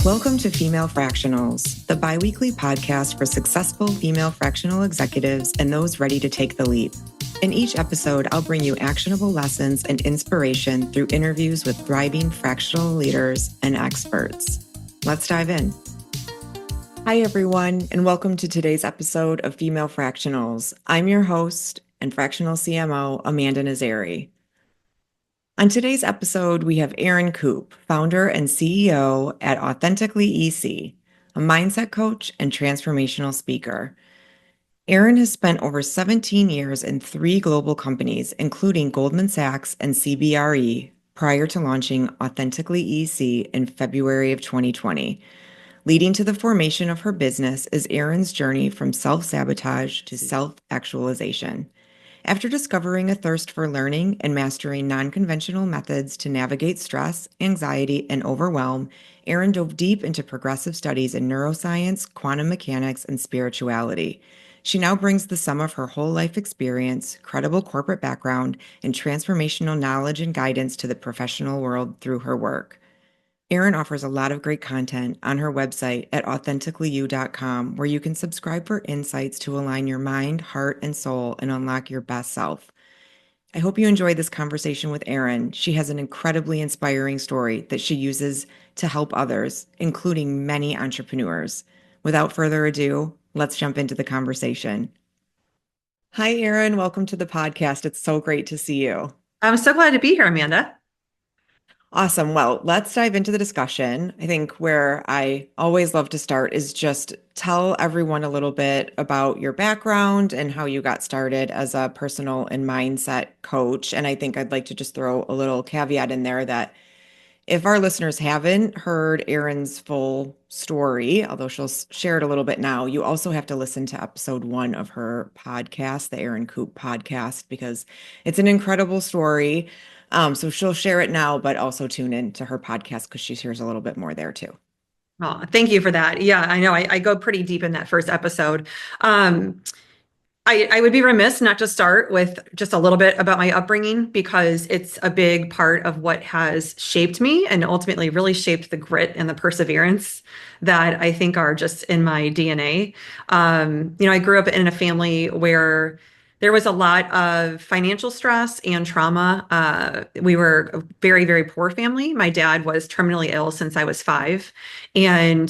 Welcome to Female Fractionals, the biweekly podcast for successful female fractional executives and those ready to take the leap. In each episode, I'll bring you actionable lessons and inspiration through interviews with thriving fractional leaders and experts. Let's dive in. Hi, everyone, and welcome to today's episode of Female Fractionals. I'm your host and fractional CMO, Amanda Nizzere. On today's episode, we have Erin Coupe, founder and CEO at Authentically EC, a mindset coach and transformational speaker. Erin has spent over 17 years in 3 global companies, including Goldman Sachs and CBRE, prior to launching Authentically EC in February of 2020. Leading to the formation of her business is Erin's journey from self-sabotage to self-actualization. After discovering a thirst for learning and mastering non-conventional methods to navigate stress, anxiety, and overwhelm, Erin dove deep into progressive studies in neuroscience, quantum mechanics, and spirituality. She now brings the sum of her whole life experience, credible corporate background, and transformational knowledge and guidance to the professional world through her work. Erin offers a lot of great content on her website at authenticallyu.com, where you can subscribe for insights to align your mind, heart, and soul and unlock your best self. I hope you enjoyed this conversation with Erin. She has an incredibly inspiring story that she uses to help others, including many entrepreneurs. Without further ado, let's jump into the conversation. Hi, Erin. Welcome to the podcast. It's so great to see you. I'm so glad to be here, Amanda. Awesome. Well, let's dive into the discussion. I think where I always love to start is just tell everyone a little bit about your background and how you got started as a personal and mindset coach. And I think I'd like to just throw a little caveat in there that if our listeners haven't heard Erin's full story, although she'll share it a little bit now, you also have to listen to episode 1 of her podcast, the Erin Coupe podcast, because it's an incredible story. So she'll share it now, but also tune in to her podcast because she shares a little bit more there too. Oh, thank you for that. Yeah, I know I go pretty deep in that first episode. I would be remiss not to start with just a little bit about my upbringing, because it's a big part of what has shaped me and ultimately really shaped the grit and the perseverance that I think are just in my DNA. I grew up in a family where there was a lot of financial stress and trauma. We were a very, very poor family. My dad was terminally ill since I was 5 and,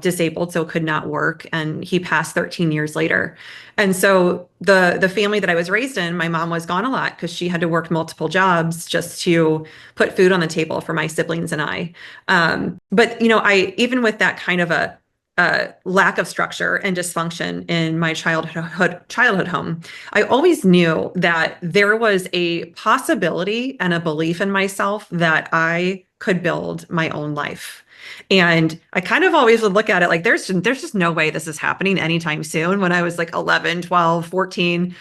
disabled, so could not work. And he passed 13 years later. And so the family that I was raised in, my mom was gone a lot because she had to work multiple jobs just to put food on the table for my siblings and I. But even with that kind of a lack of structure and dysfunction in my childhood home, I always knew that there was a possibility and a belief in myself that I could build my own life. And I kind of always would look at it like there's just no way this is happening anytime soon, when I was like 11, 12, 14.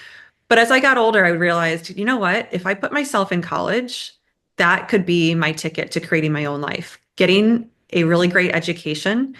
But as I got older, I realized, you know what? If I put myself in college, that could be my ticket to creating my own life, getting a really great education.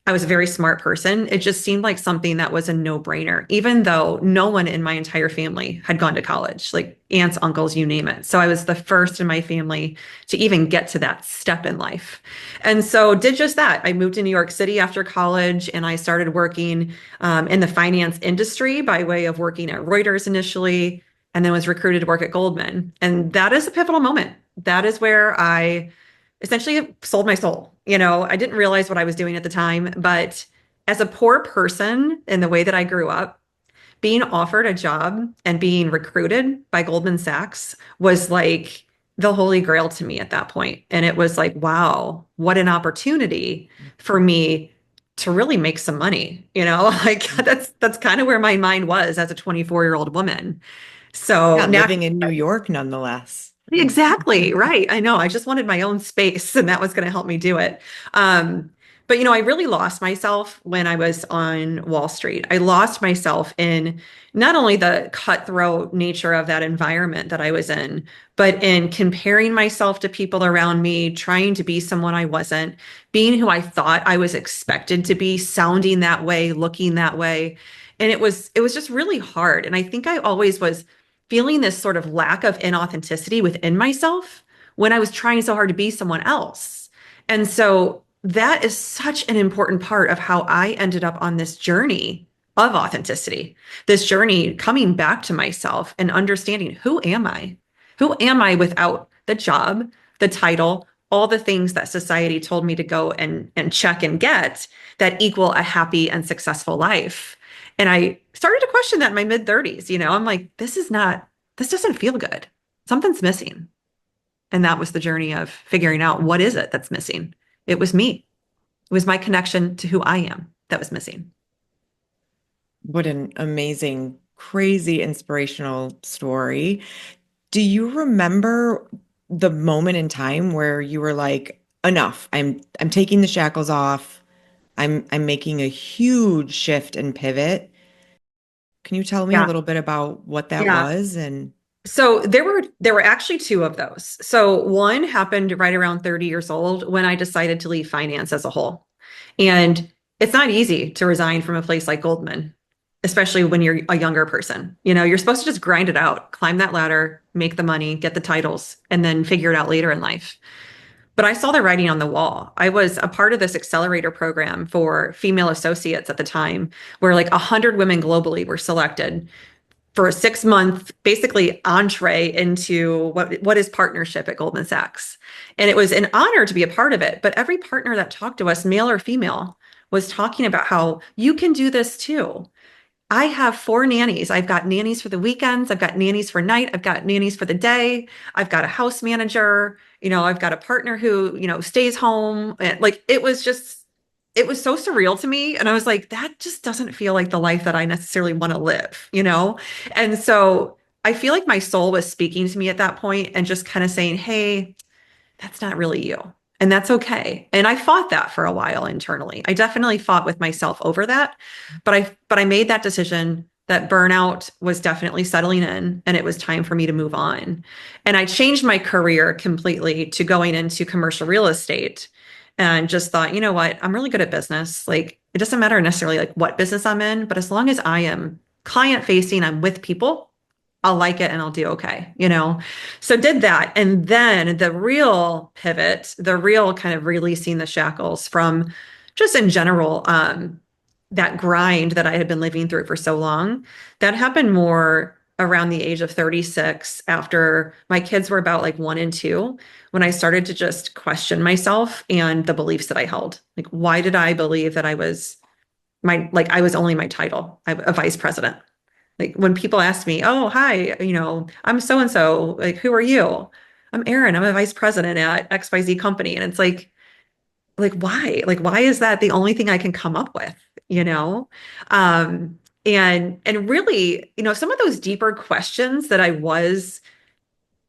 I was a very smart person. It just seemed like something that was a no-brainer, even though no one in my entire family had gone to college, like aunts, uncles, you name it. So I was the first in my family to even get to that step in life. And so did just that. I moved to New York City after college, and I started working in the finance industry by way of working at Reuters initially, and then was recruited to work at Goldman. And that is a pivotal moment. That is where I essentially sold my soul. I didn't realize what I was doing at the time, but as a poor person in the way that I grew up, being offered a job and being recruited by Goldman Sachs was like the holy grail to me at that point. And it was like, wow, what an opportunity for me to really make some money. That's kind of where my mind was as a 24-year-old woman. So yeah, living in New York, nonetheless. Exactly. Right. I know. I just wanted my own space, and that was going to help me do it. But I really lost myself when I was on Wall Street. I lost myself in not only the cutthroat nature of that environment that I was in, but in comparing myself to people around me, trying to be someone I wasn't, being who I thought I was expected to be, sounding that way, looking that way. And it was just really hard. And I think I always was feeling this sort of lack of inauthenticity within myself when I was trying so hard to be someone else. And so that is such an important part of how I ended up on this journey of authenticity, this journey coming back to myself and understanding who am I? Who am I without the job, the title, all the things that society told me to go and check and get that equal a happy and successful life? And I started to question that in my mid 30s. I'm like, this doesn't feel good. Something's missing. And that was the journey of figuring out what is it that's missing. It was me. It was my connection to who I am that was missing. What an amazing, crazy, inspirational story. Do you remember the moment in time where you were like, enough. I'm taking the shackles off. I'm making a huge shift and pivot. Can you tell me a Yeah. little bit about what that Yeah. was? And So there were actually two of those. So one happened right around 30 years old when I decided to leave finance as a whole. And it's not easy to resign from a place like Goldman, especially when you're a younger person. You're supposed to just grind it out, climb that ladder, make the money, get the titles, and then figure it out later in life. But I saw the writing on the wall. I was a part of this accelerator program for female associates at the time, where like 100 women globally were selected for a 6 month basically entree into what is partnership at Goldman Sachs. And it was an honor to be a part of it. But every partner that talked to us, male or female, was talking about how you can do this too. I have 4 nannies. I've got nannies for the weekends. I've got nannies for night. I've got nannies for the day. I've got a house manager. I've got a partner who, stays home. And like it was so surreal to me. And I was like, that just doesn't feel like the life that I necessarily want to live? And so I feel like my soul was speaking to me at that point and just kind of saying, hey, that's not really you. And that's okay. And I fought that for a while internally. I definitely fought with myself over that. But I made that decision that burnout was definitely settling in and it was time for me to move on. And I changed my career completely to going into commercial real estate and just thought, you know what? I'm really good at business. Like it doesn't matter necessarily like what business I'm in, but as long as I am client facing, I'm with people, I'll like it and I'll do okay. So did that. And then the real pivot, the real kind of releasing the shackles from just in general, that grind that I had been living through for so long, that happened more around the age of 36 after my kids were about like 1 and 2, when I started to just question myself and the beliefs that I held. Like, why did I believe that I was only my title, a vice president? Like when people ask me, "Oh, hi, I'm so and so. Like, who are you?" I'm Erin. I'm a vice president at XYZ company. And it's like why? Like, why is that the only thing I can come up with? You know? And really, some of those deeper questions that I was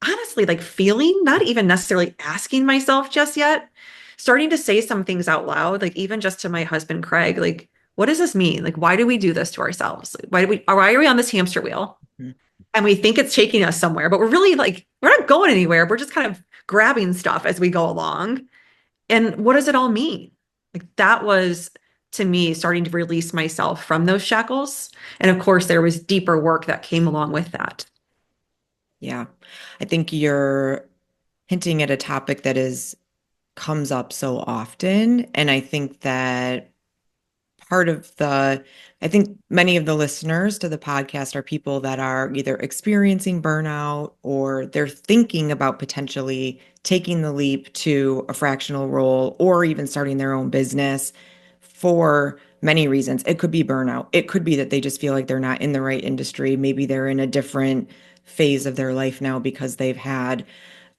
honestly like feeling, not even necessarily asking myself just yet, starting to say some things out loud, like even just to my husband, Craig, like, what does this mean? Like, why do we do this to ourselves? Like, why are we on this hamster wheel? Mhm. And we think it's taking us somewhere, but we're really like, we're not going anywhere. We're just kind of grabbing stuff as we go along. And what does it all mean? Like that was to me starting to release myself from those shackles. And of course, there was deeper work that came along with that. Yeah, I think you're hinting at a topic that is comes up so often. And I think that part of I think many of the listeners to the podcast are people that are either experiencing burnout or they're thinking about potentially taking the leap to a fractional role or even starting their own business for many reasons. It could be burnout. It could be that they just feel like they're not in the right industry. Maybe they're in a different phase of their life now because they've had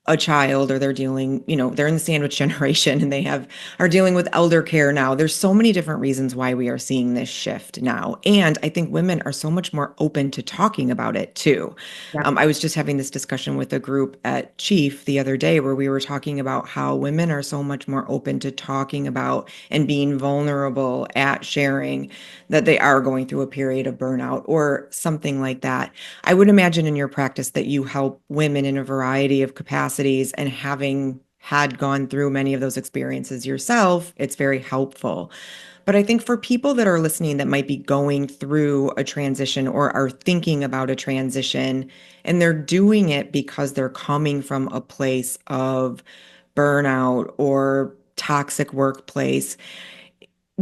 a child or they're dealing, they're in the sandwich generation and are dealing with elder care now. There's so many different reasons why we are seeing this shift now. And I think women are so much more open to talking about it too. Yeah. I was just having this discussion with a group at Chief the other day where we were talking about how women are so much more open to talking about and being vulnerable at sharing that they are going through a period of burnout or something like that. I would imagine in your practice that you help women in a variety of capacities, and having had gone through many of those experiences yourself, it's very helpful. But I think for people that are listening that might be going through a transition or are thinking about a transition, and they're doing it because they're coming from a place of burnout or toxic workplace.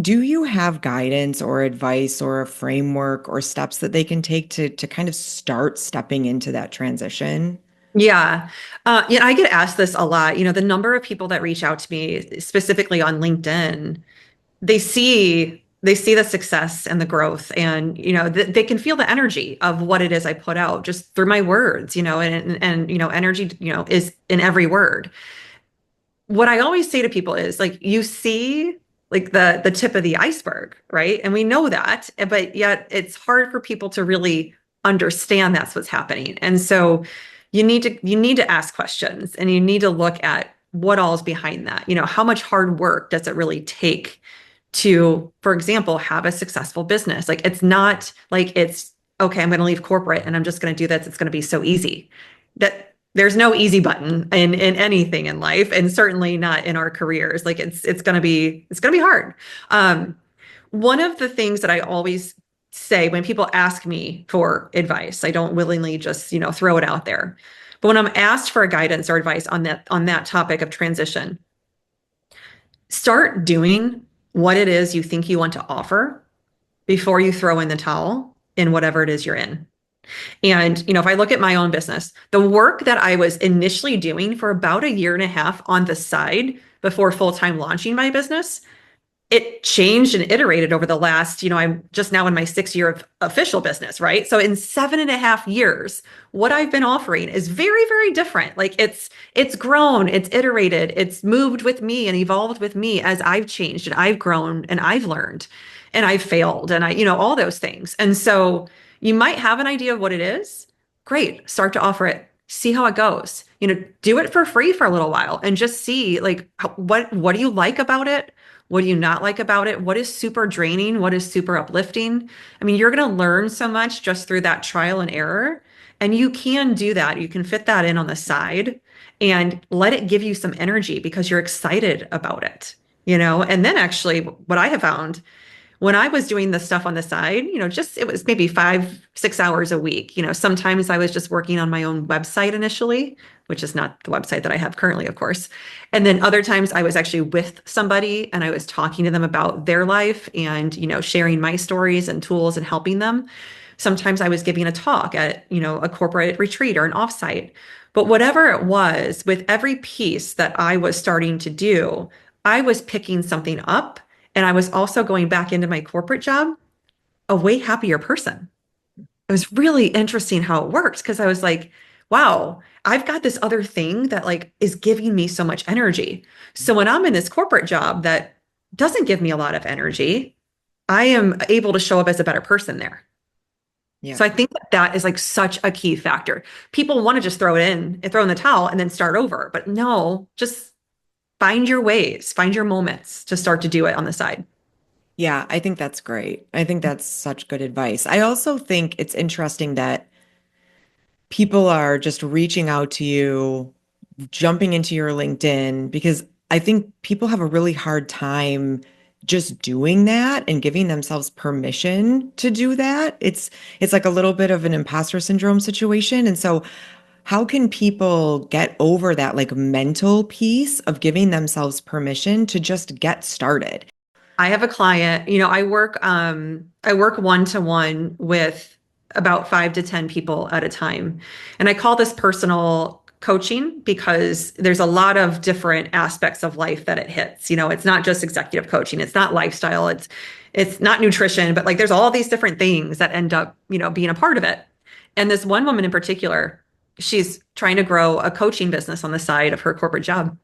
Do you have guidance or advice or a framework or steps that they can take to kind of start stepping into that transition? Yeah. Yeah, I get asked this a lot. The number of people that reach out to me specifically on LinkedIn, they see the success and the growth, and they can feel the energy of what it is I put out just through my words, and energy, is in every word. What I always say to people is, like, you see like the tip of the iceberg, right? And we know that, but yet it's hard for people to really understand that's what's happening. And so you need to ask questions, and you need to look at what all is behind that. How much hard work does it really take to, for example, have a successful business? Like, it's not like it's okay, I'm going to leave corporate and I'm just going to do this. It's going to be so easy. That there's no easy button in anything in life, and certainly not in our careers. Like, it's gonna be hard. One of the things that I always say when people ask me for advice, I don't willingly just throw it out there. But when I'm asked for guidance or advice on that topic of transition, start doing what it is you think you want to offer before you throw in the towel in whatever it is you're in. And, if I look at my own business, the work that I was initially doing for about a year and a half on the side before full-time launching my business, it changed and iterated over the last, I'm just now in my 6th year of official business, right? So in 7.5 years, what I've been offering is very, very different. Like, it's grown, it's iterated, it's moved with me and evolved with me as I've changed and I've grown and I've learned and I've failed and all those things. And so you might have an idea of what it is. Great. Start to offer it. See how it goes. Do it for free for a little while and just see, like, what do you like about it? What do you not like about it? What is super draining? What is super uplifting? I mean, you're going to learn so much just through that trial and error. And you can do that. You can fit that in on the side and let it give you some energy because you're excited about it, And then actually, what I have found when I was doing the stuff on the side, just it was maybe 5, 6 hours a week. Sometimes I was just working on my own website initially, which is not the website that I have currently, of course. And then other times I was actually with somebody and I was talking to them about their life and, sharing my stories and tools and helping them. Sometimes I was giving a talk at, a corporate retreat or an offsite. But whatever it was, with every piece that I was starting to do, I was picking something up. And I was also going back into my corporate job a way happier person. It was really interesting how it worked because I was like, wow, I've got this other thing that, like, is giving me so much energy. So when I'm in this corporate job that doesn't give me a lot of energy, I am able to show up as a better person there. Yeah. So I think that is like such a key factor. People want to just throw in the towel and then start over, but no, just find your ways, find your moments to start to do it on the side. Yeah, I think that's great. I think that's such good advice. I also think it's interesting that people are just reaching out to you, jumping into your LinkedIn, because I think people have a really hard time just doing that and giving themselves permission to do that. It's like a little bit of an imposter syndrome situation. And so how can people get over that, like, mental piece of giving themselves permission to just get started? I have a client, I work one-to-one with about 5 to 10 people at a time. And I call this personal coaching because there's a lot of different aspects of life that it hits. It's not just executive coaching, it's not lifestyle, it's not nutrition, but, like, there's all these different things that end up, being a part of it. And this one woman in particular, she's trying to grow a coaching business on the side of her corporate job.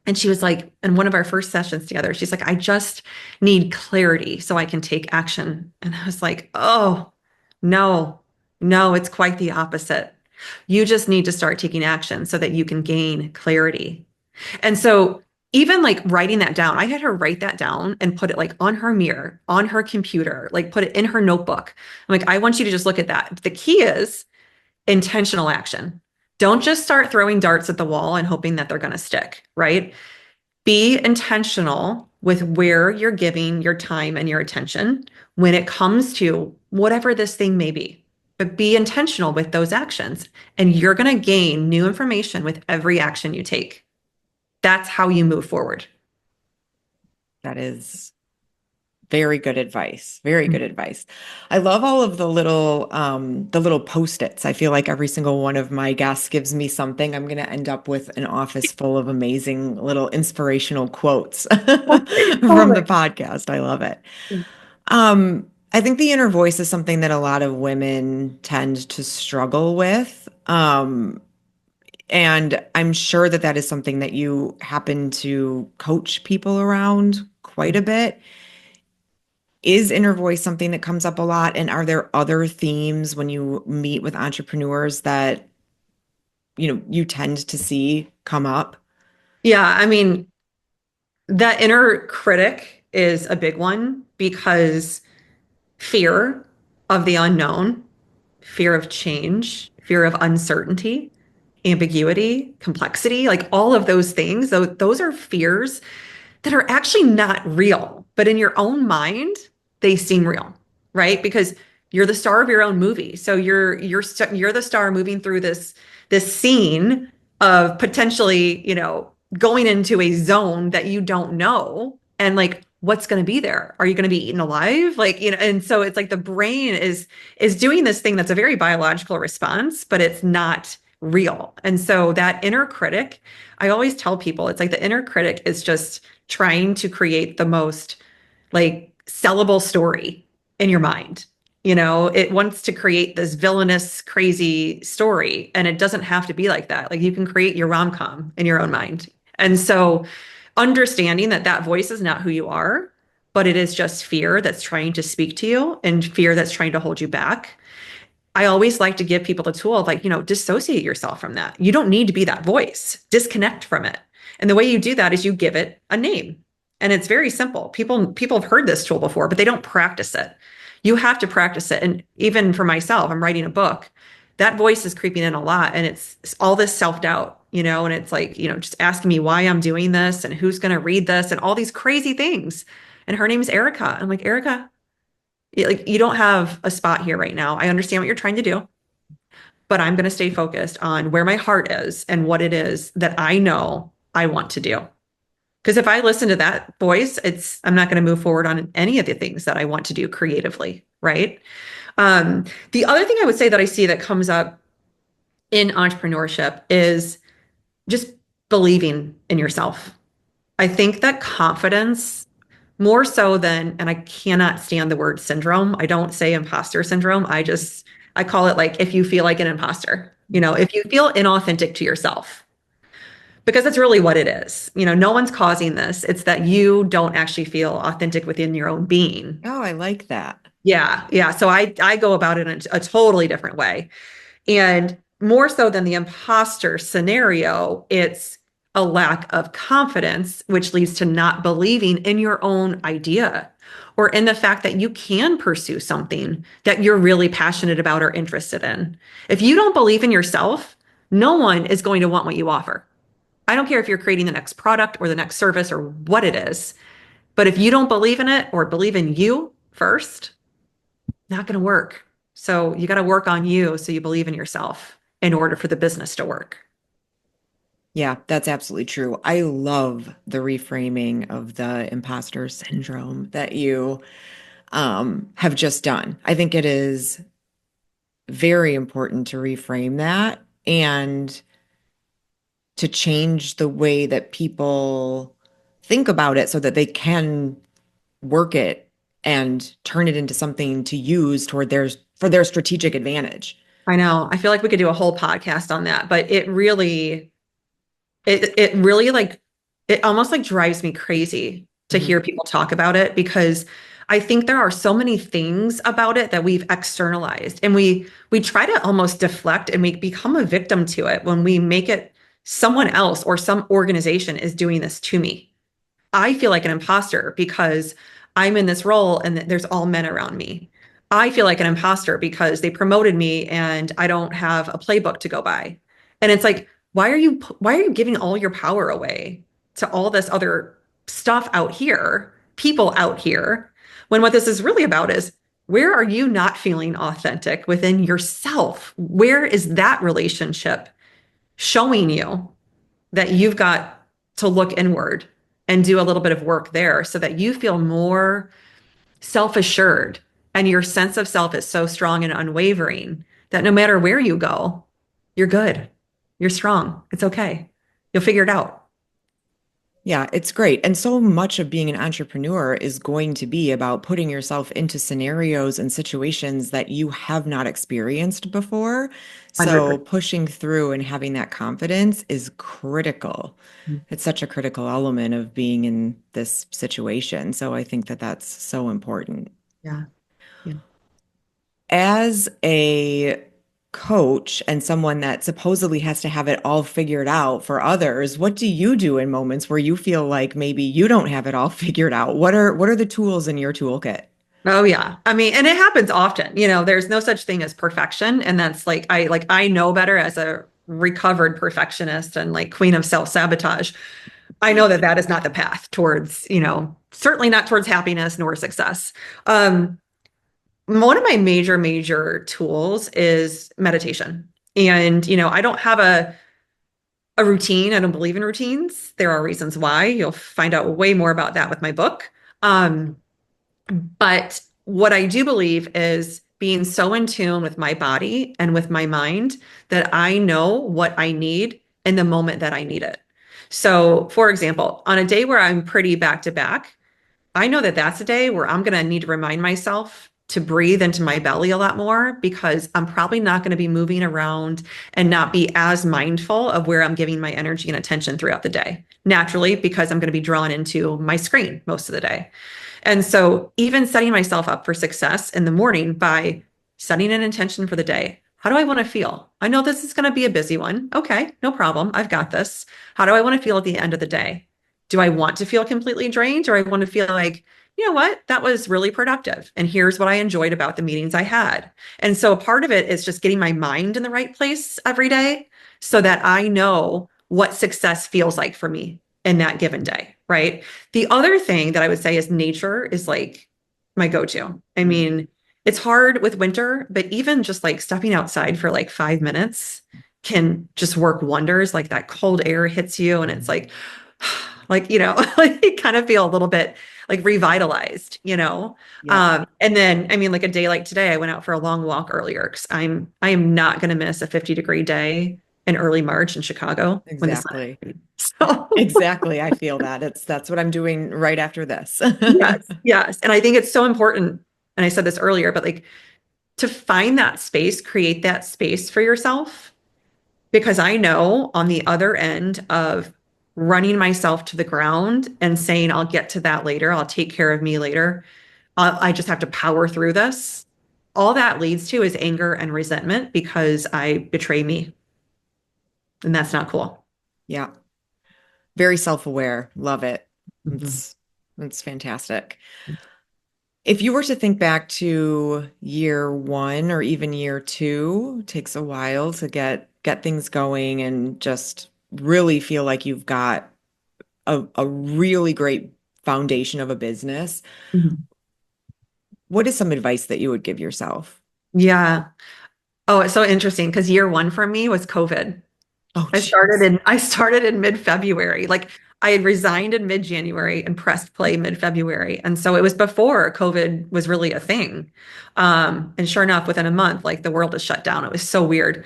And she was like, in one of our first sessions together, she's like, I just need clarity so I can take action. And I was like, oh, no, no, it's quite the opposite. You just need to start taking action so that you can gain clarity. And so, even like writing that down, I had her write that down and put it, like, on her mirror, on her computer, like put it in her notebook. I'm like, I want you to just look at that. The key is intentional action. Don't just start throwing darts at the wall and hoping that they're going to stick, right? Be intentional with where you're giving your time and your attention when it comes to whatever this thing may be. But be intentional with those actions, and you're going to gain new information with every action you take. That's how you move forward. That is very good advice. Very good advice. I love all of the little post-its. I feel like every single one of my guests gives me something. I'm going to end up with an office full of amazing little inspirational quotes from the Totally. podcast. I love it. I think the inner voice is something that a lot of women tend to struggle with. And I'm sure that that is something that you happen to coach people around quite a bit. Is inner voice something that comes up a lot? And are there other themes when you meet with entrepreneurs that, you tend to see come up? Yeah, I mean, that inner critic is a big one because fear of the unknown, fear of change, fear of uncertainty, ambiguity, complexity, like all of those things, those are fears that are actually not real, but in your own mind, they seem real, right? Because you're the star of your own movie. So you're the star moving through this scene of potentially, going into a zone that you don't know and like what's going to be there? Are you going to be eaten alive? Like, and so it's like the brain is doing this thing that's a very biological response, but it's not real. And so that inner critic, I always tell people, it's like the inner critic is just trying to create the most like sellable story in your mind. It wants to create this villainous, crazy story, and it doesn't have to be like that. Like you can create your rom-com in your own mind. And so understanding that that voice is not who you are, but it is just fear that's trying to speak to you and fear that's trying to hold you back. I always like to give people the tool of like, dissociate yourself from that. You don't need to be that voice. Disconnect from it. And the way you do that is you give it a name. And it's very simple. People have heard this tool before, but they don't practice it. You have to practice it. And even for myself, I'm writing a book. That voice is creeping in a lot. And it's all this self-doubt, and it's like, just asking me why I'm doing this and who's going to read this and all these crazy things. And her name is Erica. I'm like, Erica, like you don't have a spot here right now. I understand what you're trying to do, but I'm going to stay focused on where my heart is and what it is that I know I want to do. Because if I listen to that voice, I'm not going to move forward on any of the things that I want to do creatively, right? The other thing I would say that I see that comes up in entrepreneurship is just believing in yourself. I think that confidence more so than, and I cannot stand the word syndrome. I don't say imposter syndrome. I call it like if you feel like an imposter, if you feel inauthentic to yourself, because that's really what it is. No one's causing this. It's that you don't actually feel authentic within your own being. Oh, I like that. Yeah. Yeah. So I go about it in a totally different way. And more so than the imposter scenario, it's a lack of confidence, which leads to not believing in your own idea or in the fact that you can pursue something that you're really passionate about or interested in. If you don't believe in yourself, no one is going to want what you offer. I don't care if you're creating the next product or the next service or what it is, but if you don't believe in it or believe in you first, not going to work. So you got to work on you so you believe in yourself in order for the business to work. Yeah, that's absolutely true. I love the reframing of the imposter syndrome that you have just done. I think it is very important to reframe that and to change the way that people think about it so that they can work it and turn it into something to use for their strategic advantage. I know. I feel like we could do a whole podcast on that, but it really like it almost like drives me crazy to Mhm. hear people talk about it because I think there are so many things about it that we've externalized and we try to almost deflect and we become a victim to it when we make it someone else or some organization is doing this to me. I feel like an imposter because I'm in this role and there's all men around me. I feel like an imposter because they promoted me and I don't have a playbook to go by. And it's like, why are you giving all your power away to all this other stuff out here, people out here, when what this is really about is where are you not feeling authentic within yourself? Where is that relationship showing you that you've got to look inward and do a little bit of work there so that you feel more self-assured and your sense of self is so strong and unwavering that no matter where you go, you're good. You're strong. It's okay. You'll figure it out. Yeah, it's great. And so much of being an entrepreneur is going to be about putting yourself into scenarios and situations that you have not experienced before. So 100%. pushing through and having that confidence is critical. It's such a critical element of being in this situation. So I think that that's so important. Yeah. Yeah. As a coach and someone that supposedly has to have it all figured out for others, what do you do in moments where you feel like maybe you don't have it all figured out? What are the tools in your toolkit? Oh yeah. I mean, and it happens often. There's no such thing as perfection. And that's I know better as a recovered perfectionist and like queen of self-sabotage. I know that that is not the path towards, certainly not towards happiness nor success. One of my major tools is meditation. And, I don't have a routine. I don't believe in routines. There are reasons why. You'll find out way more about that with my book. But what I do believe is being so in tune with my body and with my mind that I know what I need in the moment that I need it. So, for example, on a day where I'm pretty back to back, I know that that's a day where I'm going to need to remind myself to breathe into my belly a lot more because I'm probably not going to be moving around and not be as mindful of where I'm giving my energy and attention throughout the day. Naturally, because I'm going to be drawn into my screen most of the day. And so, even setting myself up for success in the morning by setting an intention for the day. How do I want to feel? I know this is going to be a busy one. Okay, no problem. I've got this. How do I want to feel at the end of the day? Do I want to feel completely drained or I want to feel like, you know what, that was really productive. And here's what I enjoyed about the meetings I had. And so part of it is just getting my mind in the right place every day so that I know what success feels like for me in that given day. Right. The other thing that I would say is nature is like my go-to. I mean, it's hard with winter, but even just like stepping outside for like 5 minutes can just work wonders. Like that cold air hits you and it's like, like you kind of feel a little bit like revitalized. Yep, And then, I mean, like a day like today, I went out for a long walk earlier because I am not going to miss a 50-degree day in early March in Chicago when the sun. exactly. So Exactly. I feel that. That's what I'm doing right after this. yes, yes. And I think it's so important. And I said this earlier, but like to find that space, create that space for yourself. Because I know on the other end of running myself to the ground and saying, I'll get to that later, I'll take care of me later, I just have to power through this. All that leads to is anger and resentment because I betray me. And that's not cool. Yeah. Very self-aware. Love it. Mhm. It's fantastic. If you were to think back to year one or even year two, it takes a while to get things going and just really feel like you've got a really great foundation of a business. Mhm. What is some advice that you would give yourself? Yeah. Oh, it's so interesting because year one for me was COVID. Oh, I started geez. in I started in mid-February. Like I had resigned in mid-January and pressed play mid-February. And so it was before COVID was really a thing. And sure enough, within a month, like the world is shut down. It was so weird.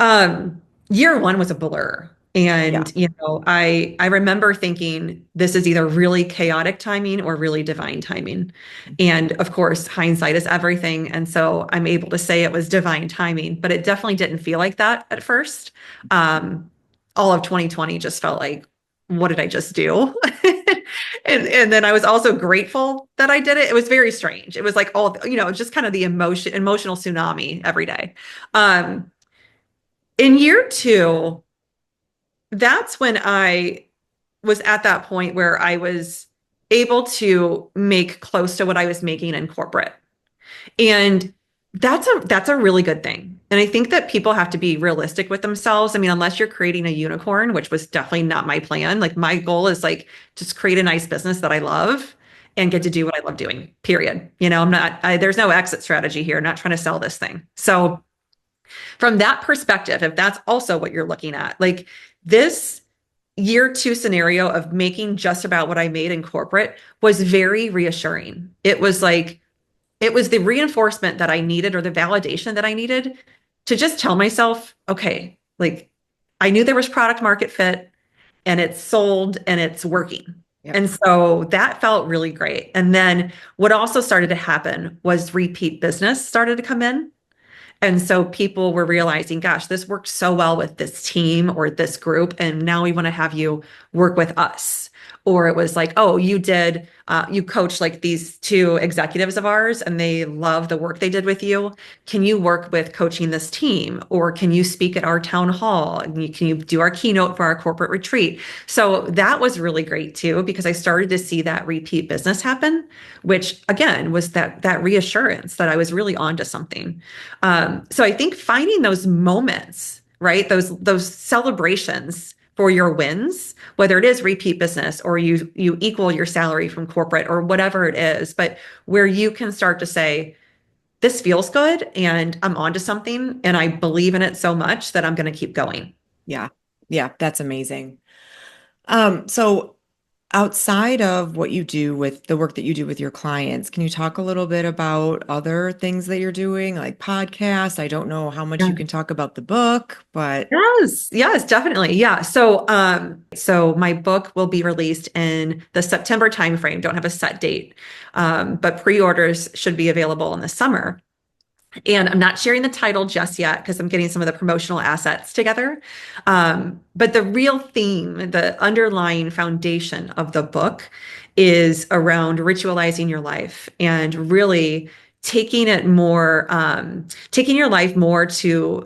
Year one was a blur. Yeah. And I remember thinking this is either really chaotic timing or really divine timing. And of course, hindsight is everything. And so I'm able to say it was divine timing, but it definitely didn't feel like that at first. All of 2020 just felt like, what did I just do? And then I was also grateful that I did it. It was very strange. It was like all, just kind of the emotional tsunami every day. Um, in year two, that's when I was at that point where I was able to make close to what I was making in corporate. And that's a really good thing. And I think that people have to be realistic with themselves. I mean, unless you're creating a unicorn, which was definitely not my plan. Like my goal is like just create a nice business that I love and get to do what I love doing. Period. There's no exit strategy here. I'm not trying to sell this thing. So from that perspective, if that's also what you're looking at, like this year two scenario of making just about what I made in corporate was very reassuring. It was like, it was the reinforcement that I needed or the validation that I needed to just tell myself, okay, like I knew there was product market fit and it's sold and it's working. Yep. And so that felt really great. And then what also started to happen was repeat business started to come in. And so people were realizing, gosh, this worked so well with this team or this group, and now we want to have you work with us. Or it was like, oh, you coached like these two executives of ours and they love the work they did with you. Can you work with coaching this team? Or can you speak at our town hall? And can you do our keynote for our corporate retreat? So that was really great too, because I started to see that repeat business happen, which again was that reassurance that I was really onto something. So I think finding those moments, right? Those celebrations for your wins, whether it is repeat business or you equal your salary from corporate or whatever it is, but where you can start to say, this feels good and I'm onto something and I believe in it so much that I'm going to keep going. Yeah. Yeah, that's amazing. So outside of what you do with the work that you do with your clients, can you talk a little bit about other things that you're doing, like podcasts? I don't know how much you can talk about the book, but Yes, definitely. Yeah. So my book will be released in the September timeframe. Don't have a set date, but pre-orders should be available in the summer. And I'm not sharing the title just yet because I'm getting some of the promotional assets together. But the real theme, the underlying foundation of the book is around ritualizing your life and really taking your life more to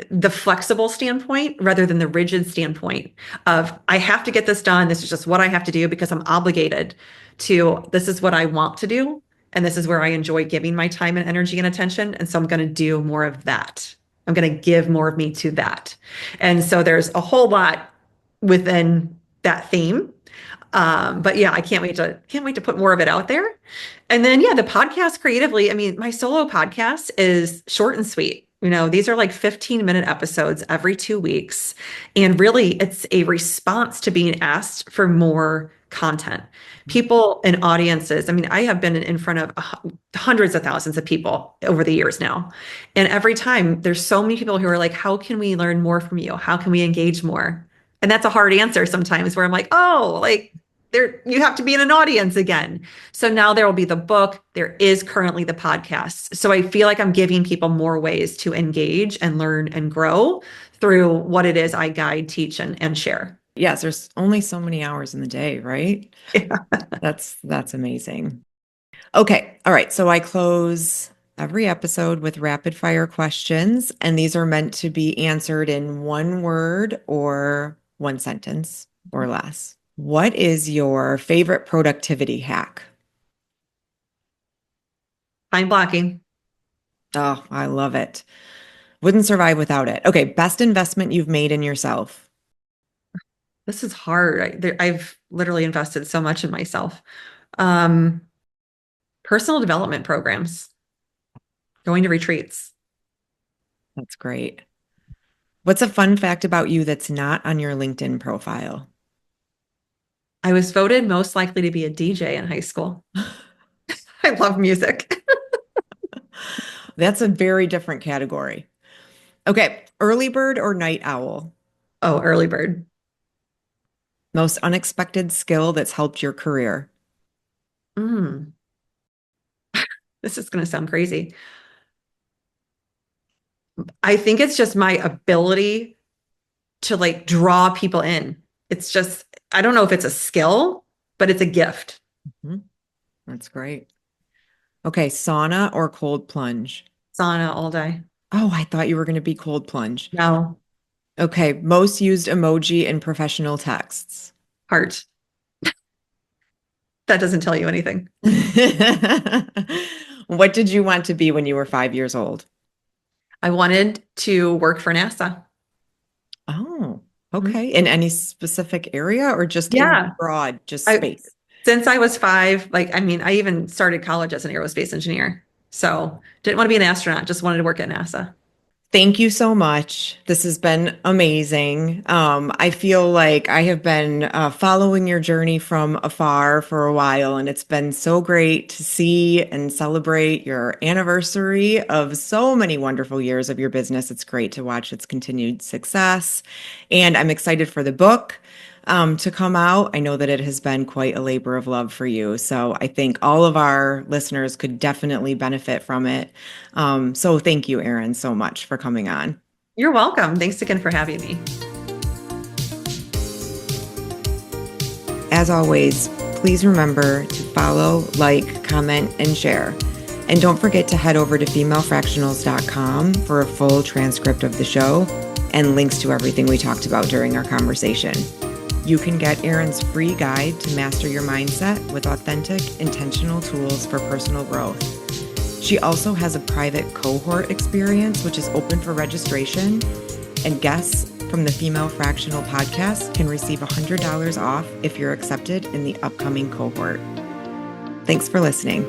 the flexible standpoint rather than the rigid standpoint of, I have to get this done. This is just what I have to do because I'm obligated to, this is what I want to do. And this is where I enjoy giving my time and energy and attention. And so I'm going to do more of that. I'm going to give more of me to that. And so there's a whole lot within that theme. But yeah, I can't wait to put more of it out there. And then yeah, the podcast creatively, I mean, my solo podcast is short and sweet. These are like 15-minute episodes every 2 weeks. And really, it's a response to being asked for more content. People and audiences. I mean, I have been in front of hundreds of thousands of people over the years now. And every time there's so many people who are like, how can we learn more from you? How can we engage more? And that's a hard answer sometimes where I'm like, oh, like you have to be in an audience again. So now there will be the book. There is currently the podcast. So I feel like I'm giving people more ways to engage and learn and grow through what it is I guide, teach, and share. yes, there's only so many hours in the day, right? Yeah. That's amazing. Okay. All right. So I close every episode with rapid fire questions, and these are meant to be answered in one word or one sentence or less. What is your favorite productivity hack? Time blocking. Oh, I love it. Wouldn't survive without it. Okay. Best investment you've made in yourself. This is hard. I've literally invested so much in myself. Um, Personal development programs, going to retreats. That's great. What's a fun fact about you that's not on your LinkedIn profile? I was voted most likely to be a DJ in high school. I love music. That's a very different category. Okay. Early bird or night owl? Oh, early bird. Most unexpected skill that's helped your career? Mm, this is going to sound crazy. I think it's just my ability to like draw people in. It's just, I don't know if it's a skill, but it's a gift. Mhm. That's great. Okay. Sauna or cold plunge? Sauna all day. Oh, I thought you were going to be cold plunge. No, Okay. Most used emoji in professional texts. heart. That doesn't tell you anything. What did you want to be when you were 5 years old? I wanted to work for NASA. Oh, Mhm. okay. In any specific area or just in Yeah. broad, just I, space? since I was five, like, I mean, I even started college as an aerospace engineer. So didn't want to be an astronaut, just wanted to work at NASA. Thank you so much. This has been amazing. I feel like I have been following your journey from afar for a while, and it's been so great to see and celebrate your anniversary of so many wonderful years of your business. It's great to watch its continued success, and I'm excited for the book to come out. I know that it has been quite a labor of love for you. So I think all of our listeners could definitely benefit from it. So thank you, Erin, so much for coming on. You're welcome. Thanks again for having me. As always, please remember to follow, like, comment, and share. And don't forget to head over to femalefractionals.com for a full transcript of the show and links to everything we talked about during our conversation. You can get Erin's free guide to master your mindset with authentic, intentional tools for personal growth. She also has a private cohort experience, which is open for registration, and guests from the Female Fractional podcast can receive $100 off if you're accepted in the upcoming cohort. Thanks for listening.